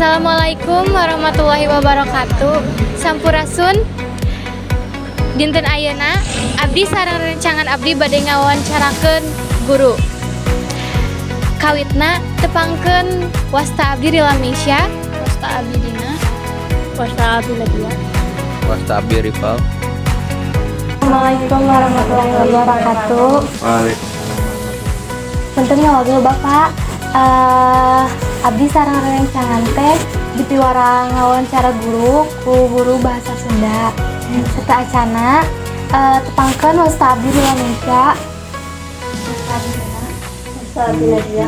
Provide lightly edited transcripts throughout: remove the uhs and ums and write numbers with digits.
Assalamualaikum warahmatullahi wabarakatuh. Sampurasun. Dinten ayeuna abdi sareng rencangan abdi bade ngawawancarakeun guru. Kawitna tepangkeun wasta abdi Rila Misya, wasta abdi Dina, wasta abdi Nadia, wasta abdi Rival. Assalamualaikum warahmatullahi wabarakatuh. Waalaikumsalam. Punten ngawabil Bapak. Abdi sareng rencangan teh dipiwara ngawawancara guru ku guru bahasa Sunda. Serta acana tepangkeun wasta abdi Rila Misya, wasta abdi Dina, wasta abdi Nadia.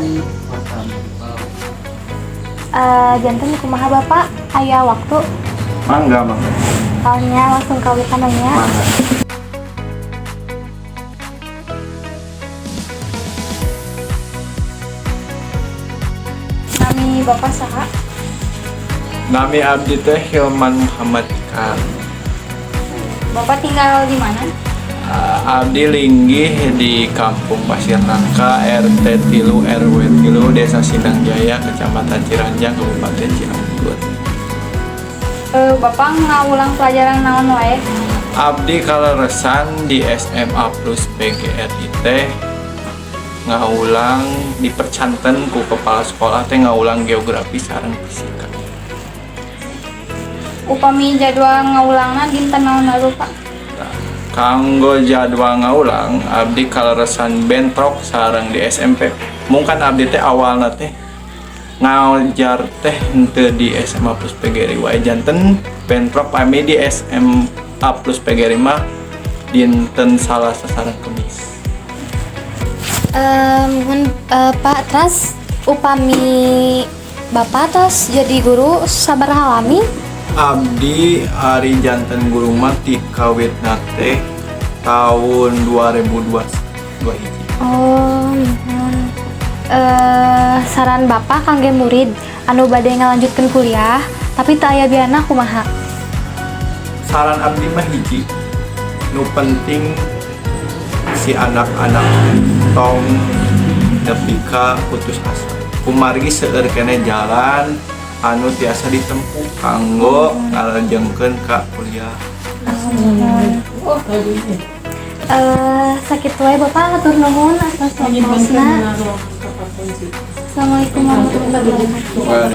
Janten kumaha Bapak? Aya waktu? Mangga. Soalnya langsung kawitan nya. Mangga. Nami Bapak saha? Nami abdi teh Hilman Muhammad Khan. Bapak tinggal di mana? Abdi linggih di Kampung Pasir Nangka, RT 3 RW 3, Desa Sindang Jaya, Kecamatan Ciranjang, Kabupaten Cianjur. Bapak ngaulang pelajaran naon wae? Abdi kaleresan di SMA Plus PGRI teh ngaulang dipercanten ku kepala sekolah teh ngaulang geografi sareng fisika. Upami jadwal ngaulangna dinten naon Pak? Kanggo jadwal ngaulang abdi kaleresan bentrok sareng di SMP. Mungkin abdi teh awalna teh ngajar teh henteu di SMA Plus PGRI wae janten bentrok kami di SMA Plus PGRI mah dinten Salasa sareng Kemis. Pak, terus upami Bapak terus jadi guru sabaraha lami? Abdi hari janten guru mati kawitna teh tahun 2022 hiji. Saran Bapak kangge murid anu bade ngalanjutkeun kuliah tapi teu aya biana kumaha? Saran abdi mah hiji, nu penting si anak-anak tong nepi ka putus asa. Kumargi seueur keneh jalan anu tiasa ditempuh kanggo ngalajengkeun ka kuliah. Sakit wae Bapak atur nuhun atas waktunya. Assalamualaikum warahmatullahi wabarakatuh.